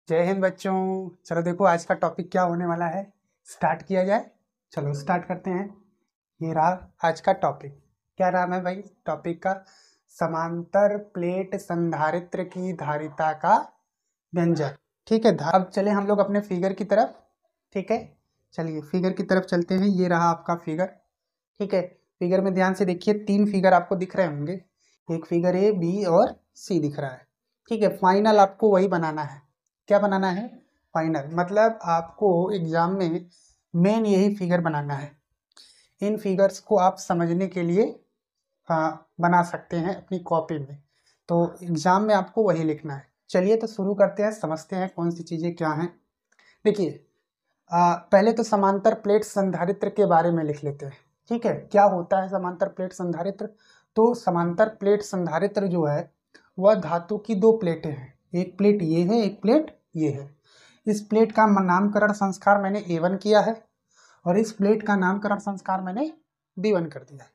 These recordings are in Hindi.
जय हिंद बच्चों। चलो देखो आज का टॉपिक क्या होने वाला है, स्टार्ट किया जाए। चलो स्टार्ट करते हैं। ये रहा आज का टॉपिक। क्या नाम है भाई टॉपिक का? समांतर प्लेट संधारित्र की धारिता का व्यंजक। ठीक है, अब चले हम लोग अपने फिगर की तरफ। ठीक है, चलिए फिगर की तरफ चलते हैं। ये रहा आपका फिगर। ठीक है, फिगर में ध्यान से देखिए, 3 फिगर आपको दिख रहे होंगे। एक फिगर ए, बी और सी दिख रहा है। ठीक है, फाइनल आपको वही बनाना है। क्या बनाना है? फाइनल, मतलब आपको एग्जाम में मेन यही फिगर बनाना है। इन फिगर्स को आप समझने के लिए बना सकते हैं अपनी कॉपी में, तो एग्जाम में आपको वही लिखना है। चलिए तो शुरू करते हैं, समझते हैं कौन सी चीज़ें क्या हैं। देखिए, पहले तो समांतर प्लेट संधारित्र के बारे में लिख लेते हैं। ठीक है, क्या होता है समांतर प्लेट संधारित्र? तो समांतर प्लेट संधारित्र जो है वह धातु की 2 प्लेटें हैं। एक प्लेट ये है, एक प्लेट ये है। इस प्लेट का नामकरण संस्कार मैंने A1 किया है और इस प्लेट का नामकरण संस्कार मैंने B1 कर दिया है।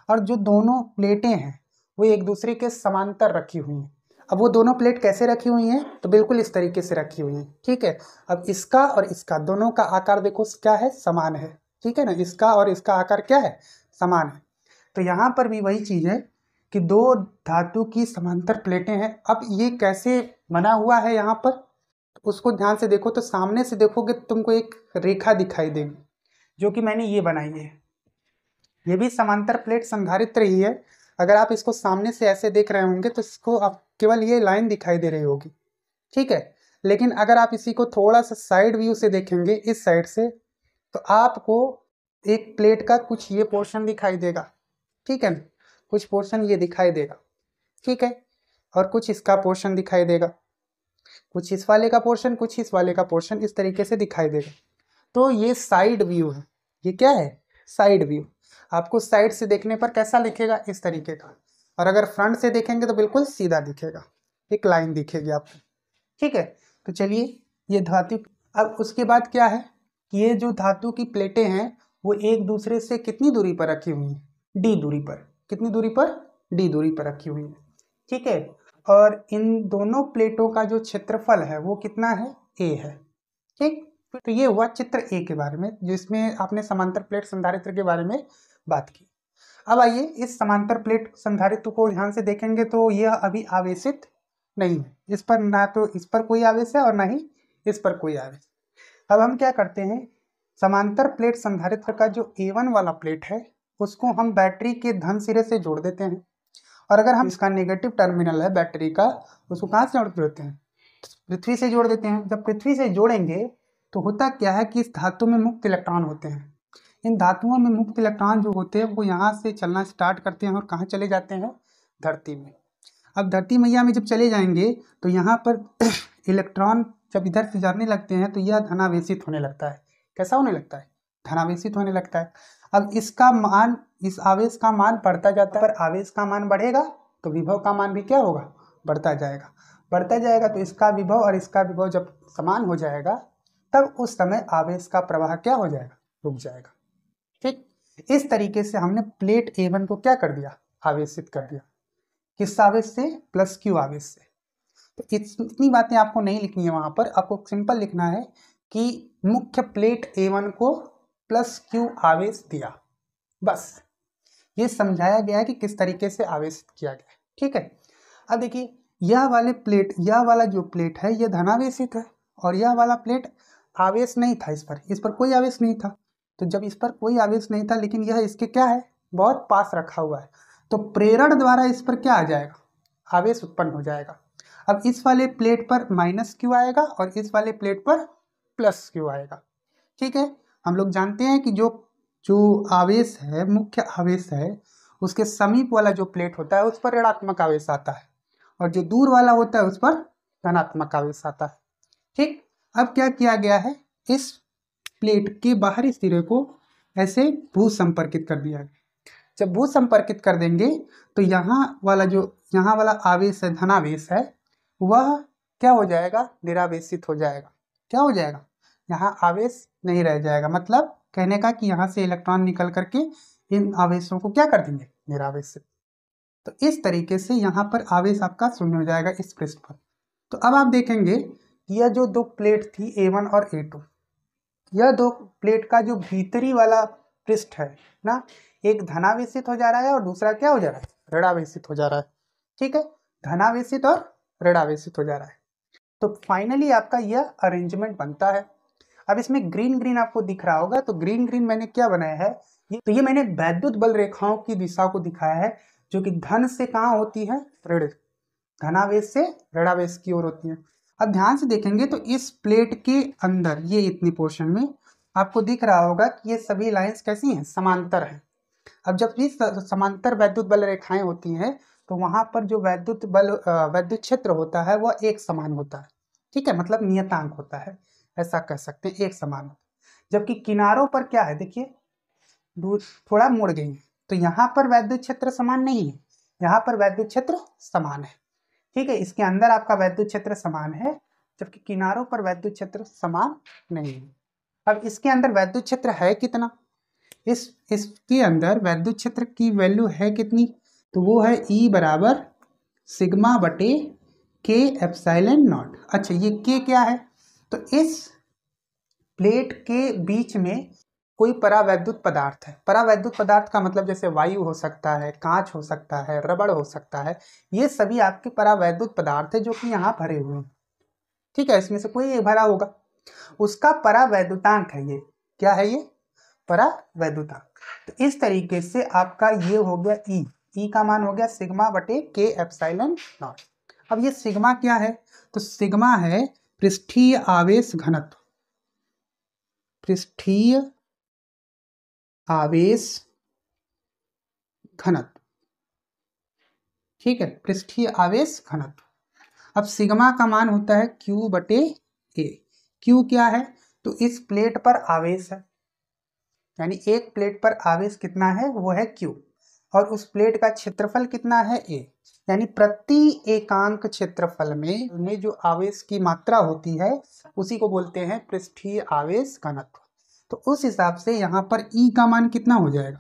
और जो दोनों प्लेटें हैं वो एक दूसरे के समांतर रखी हुई हैं। अब वो दोनों प्लेट कैसे रखी हुई हैं? तो बिल्कुल इस तरीके से रखी हुई हैं। ठीक है, अब इसका और इसका दोनों का आकार देखो क्या है, समान है। ठीक है ना, इसका और इसका आकार क्या है, समान है। तो यहाँ पर भी वही चीज़ है कि 2 धातु की समांतर प्लेटें हैं। अब ये कैसे बना हुआ है यहाँ पर, उसको ध्यान से देखो। तो सामने से देखोगे तो तुमको एक रेखा दिखाई देगी, जो कि मैंने ये बनाई है। ये भी समांतर प्लेट संधारित्र ही है। अगर आप इसको सामने से ऐसे देख रहे होंगे तो इसको आप केवल ये लाइन दिखाई दे रही होगी। ठीक है, लेकिन अगर आप इसी को थोड़ा सा साइड व्यू से देखेंगे, इस साइड से, तो आपको एक प्लेट का कुछ ये पोर्शन दिखाई देगा। ठीक है ना, कुछ पोर्शन ये दिखाई देगा। ठीक है, और कुछ इसका पोर्शन दिखाई देगा, कुछ इस वाले का पोर्शन, कुछ इस वाले का पोर्शन, इस तरीके से दिखाई देगा। तो ये साइड व्यू है। ये क्या है? Side view. आपको साइड से देखने पर कैसा दिखेगा? इस तरीके का। और अगर फ्रंट से देखेंगे तो बिल्कुल सीधा दिखेगा, एक लाइन दिखेगी आपको। ठीक है, तो चलिए ये धातु। अब उसके बाद क्या है कि ये जो धातु की प्लेटें हैं वो एक दूसरे से कितनी दूरी पर रखी हुई हैं? डी दूरी पर। कितनी दूरी पर? डी दूरी पर रखी हुई है। ठीक है, और इन दोनों प्लेटों का जो क्षेत्रफल है वो कितना है? ए है। ठीक, तो ये हुआ चित्र ए के बारे में, जिसमें आपने समांतर प्लेट संधारित्र के बारे में बात की। अब आइए इस समांतर प्लेट संधारित्र को ध्यान से देखेंगे तो यह अभी आवेशित नहीं है। इस पर ना तो इस पर कोई आवेश है और ना ही इस पर कोई आवेश। अब हम क्या करते हैं, समांतर प्लेट संधारित्र का जो A1 वाला प्लेट है उसको हम बैटरी के धन सिरे से जोड़ देते हैं। और अगर हम इसका नेगेटिव टर्मिनल है बैटरी का, उसको कहाँ से जोड़ देते हैं? पृथ्वी से जोड़ देते हैं। जब पृथ्वी से जोड़ेंगे तो होता क्या है कि इस धातु में मुक्त इलेक्ट्रॉन होते हैं। इन धातुओं में मुक्त इलेक्ट्रॉन जो होते हैं वो यहाँ से चलना स्टार्ट करते हैं और कहाँ चले जाते हैं? धरती में। अब धरती मैया में जब चले जाएंगे तो यहाँ पर इलेक्ट्रॉन जब इधर से जाने लगते हैं तो यह धनावेशित होने लगता है। कैसा होने लगता है? धनावेशित होने लगता है। अब इसका मान, इस आवेश का मान बढ़ता जाता है। पर आवेश का मान बढ़ेगा तो विभव का मान भी क्या होगा? बढ़ता जाएगा। बढ़ता जाएगा तो इसका विभव और इसका विभव जब समान हो जाएगा तब उस समय आवेश का प्रवाह क्या हो जाएगा? रुक जाएगा। ठीक, इस तरीके से हमने प्लेट A1 को क्या कर दिया? आवेशित कर दिया। किस आवेश से? प्लस क्यू आवेश से। तो इतनी बातें आपको नहीं लिखनी है वहां पर, आपको सिंपल लिखना है कि मुख्य प्लेट A1 को प्लस क्यू आवेश दिया। बस ये समझाया गया है कि किस तरीके से आवेशित किया गया है। ठीक है, अब देखिए यह वाला जो प्लेट है यह धनावेशित है और यह वाला प्लेट आवेश नहीं था। इस पर कोई आवेश नहीं था। तो जब इस पर कोई आवेश नहीं था लेकिन यह इसके क्या है? बहुत पास रखा हुआ है, तो प्रेरण द्वारा इस पर क्या आ जाएगा? आवेश उत्पन्न हो जाएगा। अब इस वाले प्लेट पर माइनस क्यू आएगा और इस वाले प्लेट पर प्लस क्यू आएगा। ठीक है, हम लोग जानते हैं कि जो जो आवेश है, मुख्य आवेश है, उसके समीप वाला जो प्लेट होता है उस पर ऋणात्मक आवेश आता है और जो दूर वाला होता है उस पर धनात्मक आवेश आता है। ठीक, अब क्या किया गया है, इस प्लेट के बाहरी सिरे को ऐसे भू संपर्कित कर दिया गया। जब भू संपर्कित कर देंगे तो यहाँ वाला आवेश है, धनावेश है, वह क्या हो जाएगा? निरावेशित हो जाएगा। क्या हो जाएगा? यहाँ आवेश नहीं रह जाएगा। मतलब कहने का कि यहाँ से इलेक्ट्रॉन निकल करके इन आवेशों को क्या कर देंगे? निरावेशित। तो इस तरीके से यहाँ पर आवेश आपका शून्य हो जाएगा इस पृष्ठ पर। तो अब आप देखेंगे यह जो दो प्लेट थी A1 और A2, यह दो प्लेट का जो भीतरी वाला पृष्ठ है ना, एक धनावेशित हो जा रहा है और दूसरा क्या हो जा रहा है, ऋणावेशित हो जा रहा है। ठीक है, धनावेशित और ऋणावेशित हो जा रहा है। तो फाइनली आपका यह अरेंजमेंट बनता है। अब इसमें ग्रीन ग्रीन आपको दिख रहा होगा, तो ग्रीन ग्रीन मैंने क्या बनाया है, ये मैंने वैद्युत बल रेखाओं की दिशा को दिखाया है, जो कि धन से कहाँ होती है, ऋण, धनावेश से ऋणावेश की ओर होती है। अब ध्यान से देखेंगे तो इस प्लेट के अंदर ये इतनी पोर्शन में आपको दिख रहा होगा कि ये सभी लाइंस कैसी हैं, समांतर हैं। अब जब भी समांतर वैद्युत बल रेखाएं होती हैं तो वहां पर जो वैद्युत बल वैद्युत क्षेत्र होता है वह एक समान होता है। ठीक है, मतलब नियतांक होता है, ऐसा कह सकते हैं, एक समान। जबकि किनारों पर क्या है, देखिए दूर थोड़ा मुड़ गई है, तो यहाँ पर वैद्युत क्षेत्र समान नहीं है, यहाँ पर वैद्युत क्षेत्र समान है। ठीक है, इसके अंदर आपका वैद्युत क्षेत्र समान है, जबकि किनारों पर वैद्युत क्षेत्र समान नहीं है। अब इसके अंदर वैद्युत क्षेत्र है कितना, इसके अंदर वैद्युत क्षेत्र की वैल्यू है कितनी, तो वो है E बराबर सिग्मा बटे K एप्सिलॉन नॉट। अच्छा, ये K क्या है, तो इस प्लेट के बीच में कोई परावैद्युत पदार्थ है। परावैद्युत पदार्थ का मतलब जैसे वायु हो सकता है, कांच हो सकता है, रबड़ हो सकता है, ये सभी आपके परावैद्युत पदार्थ है जो कि यहाँ भरे हुए हैं। ठीक है, इसमें से कोई एक भरा होगा, उसका परावैद्युतांक है ये, क्या है ये, परावैद्युतांक। तो इस तरीके से आपका ये हो गया ई का मान हो गया सिग्मा बटे K एप्सिलॉन नॉट। अब ये सिग्मा क्या है, तो सिग्मा है पृष्ठीय आवेश घनत्व, पृष्ठीय आवेश घनत्व। ठीक है, पृष्ठीय आवेश घनत्व। अब सिग्मा का मान होता है Q बटे A। Q क्या है, तो इस प्लेट पर आवेश है, यानी एक प्लेट पर आवेश कितना है वो है Q, और उस प्लेट का क्षेत्रफल कितना है A, यानी प्रति एकांक क्षेत्रफल में जो आवेश की मात्रा होती है उसी को बोलते हैं पृष्ठीय आवेश घनत्व। तो उस हिसाब से यहाँ पर E का मान कितना हो जाएगा,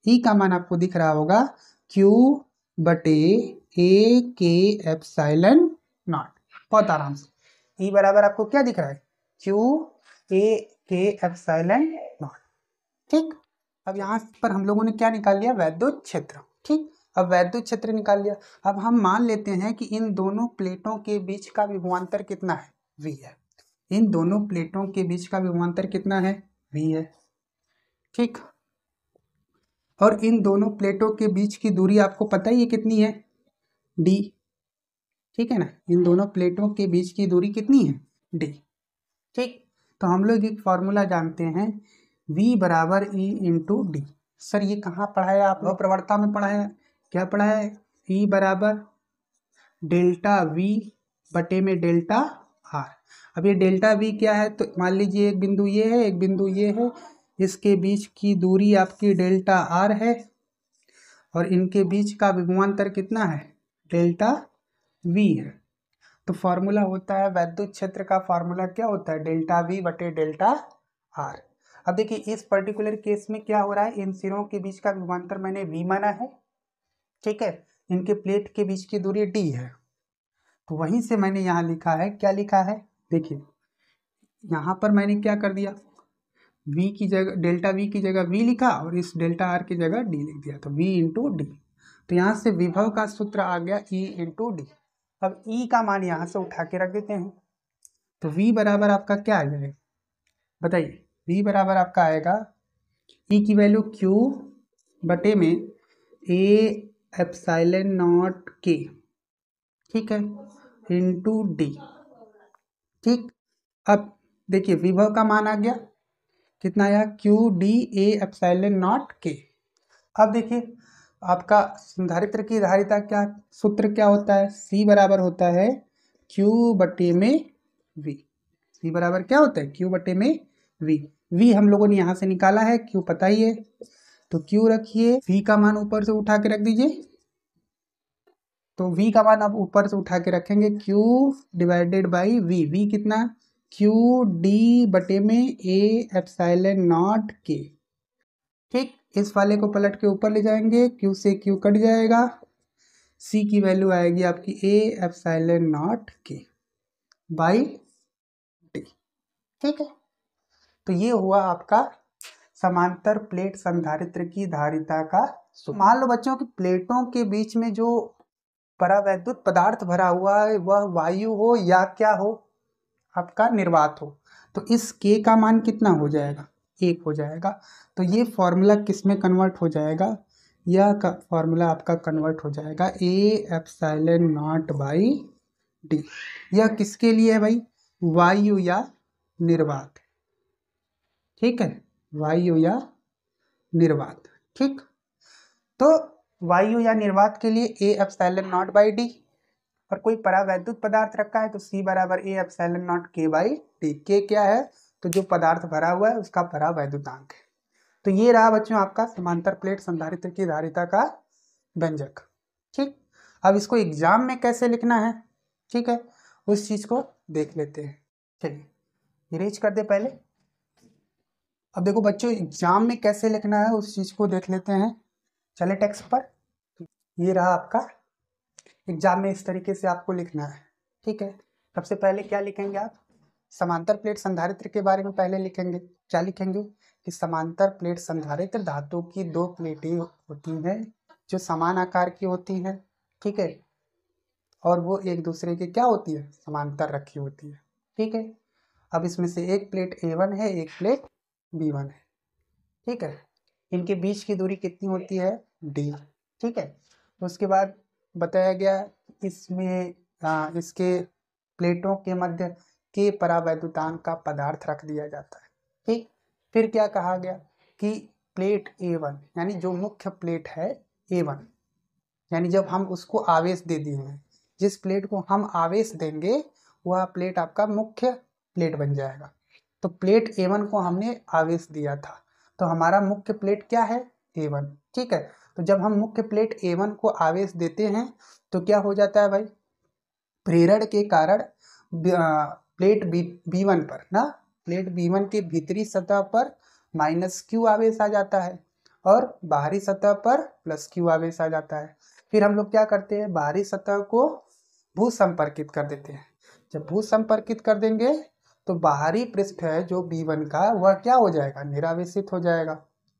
E का मान आपको दिख रहा होगा Q बटे A K एप्सिलॉन नॉट। बहुत आराम से E बराबर आपको क्या दिख रहा है, Q A K epsilon not. ठीक, अब यहाँ पर हम लोगों ने क्या निकाल लिया, वैद्युत क्षेत्र। ठीक, अब वैद्युत क्षेत्र निकाल लिया। अब हम मान लेते हैं कि इन दोनों प्लेटों के बीच का विभवांतर कितना है, V है। इन दोनों प्लेटों के बीच का विभवांतर कितना है, V है। ठीक, और इन दोनों प्लेटों के बीच की दूरी आपको पता ही है कितनी है, D। ठीक है ना, इन दोनों प्लेटों के बीच की दूरी कितनी है, D। ठीक, तो हम लोग एक फॉर्मूला जानते हैं, V बराबर E इंटू डी। सर ये कहाँ पढ़ा है आप लोग, प्रवणता में पढ़ा है, क्या पढ़ा है, E बराबर डेल्टा V बटे में डेल्टा R। अब ये डेल्टा V क्या है, तो मान लीजिए एक बिंदु ये है, एक बिंदु ये है, इसके बीच की दूरी आपकी डेल्टा R है, और इनके बीच का विभवांतर कितना है, डेल्टा V है। तो फॉर्मूला होता है, वैद्युत क्षेत्र का फॉर्मूला क्या होता है, डेल्टा V बटे डेल्टा R। अब देखिए इस पर्टिकुलर केस में क्या हो रहा है, इन सिरों के बीच का विभवांतर मैंने V माना है। ठीक है, इनके प्लेट के बीच की दूरी D है, तो वहीं से मैंने यहाँ लिखा है, क्या लिखा है, देखिए यहाँ पर मैंने क्या कर दिया, V की जगह डेल्टा V की जगह V लिखा, और इस डेल्टा R की जगह D लिख दिया, तो V इंटू डी। तो यहाँ से विभव का सूत्र आ गया E इंटू डी। अब E का मान यहाँ से उठा के रख देते हैं, तो V बराबर आपका क्या आ जाएगा, बताइए, V बराबर आपका आएगा E की वैल्यू Q बटे में A एप्सिलॉन नॉट K, ठीक है, इंटू डी। ठीक, अब देखिए विभव का मान आ गया, कितना आया, Q D A epsilon not K। अब देखिए आपका संधारित्र की धारिता क्या, सूत्र क्या होता है, C बराबर होता है Q बटे में V। C बराबर क्या होता है, Q बटे में V। V हम लोगों ने यहाँ से निकाला है, Q पता ही है, तो Q रखिए, V का मान ऊपर से उठा के रख दीजिए, तो V का मान अब ऊपर से उठा के रखेंगे, Q divided by V। V कितना, Q D बटे में A एप्सिलॉन नॉट K। ठीक, इस वाले को पलट के ऊपर ले जाएंगे, Q से Q कट जाएगा, C की वैल्यू आएगी आपकी A epsilon not K। By D. ठीक है, तो ये हुआ आपका समांतर प्लेट संधारित्र की धारिता का सूत्र। मान लो बच्चों की प्लेटों के बीच में जो परावैद्युत पदार्थ भरा हुआ है वह वायु हो या क्या हो, आपका निर्वात हो, तो इस के का मान कितना हो जाएगा, 1 हो जाएगा। तो ये फॉर्मूला किस में कन्वर्ट हो जाएगा, यह फॉर्मूला आपका कन्वर्ट हो जाएगा A epsilon not by D. यह किसके लिए है भाई, वायु या निर्वात। ठीक है, वायु या निर्वात। ठीक, तो वायु या निर्वात के लिए A epsilon not by D, और कोई परावैद्युत पदार्थ रखा है तो C बराबर ए एप्सिलॉन नॉट के बाई डी। के क्या है, तो जो पदार्थ भरा हुआ है उसका परावैद्युतांक है। तो ये रहा बच्चों आपका समांतर प्लेट संधारित्र की धारिता का व्यंजक। ठीक, अब इसको एग्जाम में कैसे लिखना है, ठीक है, उस चीज को देख लेते हैं। चलिए इरेज कर दे पहले। अब देखो बच्चों एग्जाम में कैसे लिखना है उस चीज को देख लेते हैं। चले टेक्स्ट पर, ये रहा आपका एग्जाम में इस तरीके से आपको लिखना है। ठीक है, सबसे पहले क्या लिखेंगे आप, समांतर प्लेट संधारित्र के बारे में पहले लिखेंगे। क्या लिखेंगे कि समांतर प्लेट संधारित्र धातु की 2 प्लेटें होती हैं जो समान आकार की होती हैं। ठीक है, और वो एक दूसरे के क्या होती है, समांतर रखी होती है। ठीक है, अब इसमें से एक प्लेट A1 है, एक प्लेट B1 है। ठीक है, इनके बीच की दूरी कितनी होती है, D। ठीक है, तो उसके बाद बताया गया इसमें इसके प्लेटों के मध्य के परावैद्युतांक का पदार्थ रख दिया जाता है। ठीक, फिर क्या कहा गया कि प्लेट A1 यानी जो मुख्य प्लेट है A1, यानी जब हम उसको आवेश दे दिए हैं, जिस प्लेट को हम आवेश देंगे वह प्लेट आपका मुख्य प्लेट बन जाएगा। तो प्लेट A1 को हमने आवेश दिया था, तो हमारा मुख्य प्लेट क्या है, A1। ठीक है, तो जब हम मुख्य प्लेट A1 को आवेश देते हैं तो क्या हो जाता है भाई, प्रेरण के कारण प्लेट B1 पर ना, प्लेट B1 के भीतरी सतह पर -Q आवेश आ जाता है और बाहरी सतह पर +Q आवेश आ जाता है। फिर हम लोग क्या करते हैं, बाहरी सतह को भू संपर्कित कर देते हैं। जब भू संपर्कित कर देंगे तो बाहरी पृष्ठ है जो B1 का वह क्या हो जाएगा, निरावेशित हो जाएगा।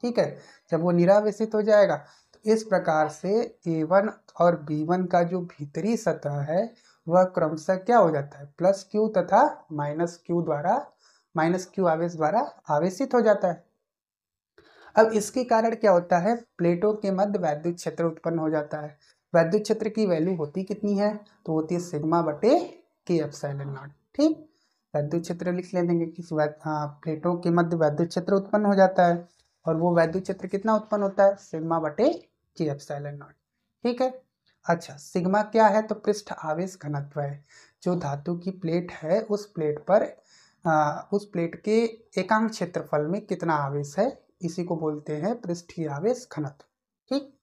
ठीक है, जब वो निरावेशित हो जाएगा तो इस प्रकार से A1 और B1 का जो भीतरी सतह है वह क्रमशः क्या हो जाता है, +Q तथा -Q द्वारा, -Q आवेश द्वारा आवेशित हो जाता है। अब इसके कारण क्या होता है, प्लेटों के मध्य वैद्युत क्षेत्र उत्पन्न हो जाता है। वैद्युत क्षेत्र की वैल्यू होती कितनी है, तो होती है सिग्मा बटे के एप्सिलॉन नॉट। ठीक, वैद्युत क्षेत्र लिख लेंगे कि प्लेटों के मध्य वैद्युत क्षेत्र उत्पन्न हो जाता है, और वो वैद्युत क्षेत्र कितना उत्पन्न होता है, सिग्मा बटे के एप्सिलॉन नॉट। ठीक है, अच्छा सिग्मा क्या है, तो पृष्ठ आवेश घनत्व है। जो धातु की प्लेट है उस प्लेट पर उस प्लेट के एकांक क्षेत्रफल में कितना आवेश है, इसी को बोलते हैं पृष्ठीय आवेश घनत्व। ठीक,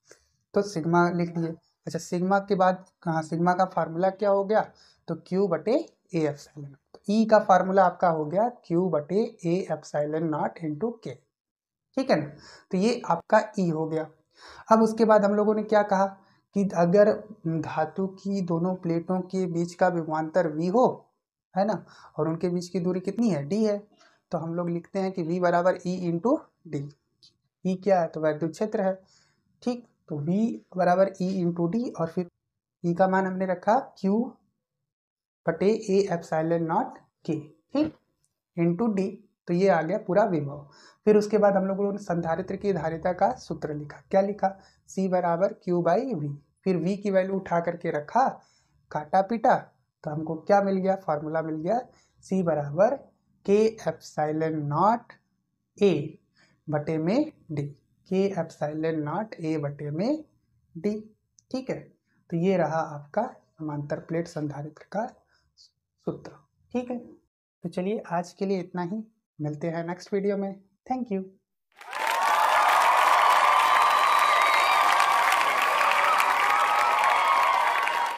तो सिग्मा लिख लिए। अच्छा सिग्मा के बाद सिग्मा का फार्मूला क्या हो गया, तो Q बटे ए एप्सिलॉन। तो E का फार्मूला आपका हो गया Q बटे ए एप्सिलॉन नॉट इंटू के। ठीक है ना, तो ये आपका E हो गया। अब उसके बाद हम लोगों ने क्या कहा कि अगर धातु की दोनों प्लेटों के बीच का विभवांतर V हो, है ना, और उनके बीच की दूरी कितनी है, D है, तो हम लोग लिखते हैं कि V बराबर E इंटू डी। E क्या है, तो वैद्युत क्षेत्र है। ठीक, तो V बराबर E इंटू डी, और फिर E का मान हमने रखा Q बटे ए एप्सिलॉन नॉट के, ठीक, इंटू डी। तो ये आ गया पूरा विभव। फिर उसके बाद हम लोगों ने संधारित्र की धारिता का सूत्र लिखा। क्या लिखा, C बराबर Q बाई V। फिर V की वैल्यू उठा करके रखा, काटा पीटा, तो हमको क्या मिल गया, फार्मूला मिल गया C बराबर के एप्सिलॉन नॉट ए बटे में डी, के एप्सिलॉन नॉट ए बटे में डी। ठीक है, तो ये रहा आपका समांतर प्लेट संधारित्र का सूत्र। ठीक है, तो चलिए आज के लिए इतना ही, मिलते हैं नेक्स्ट वीडियो में। Thank you.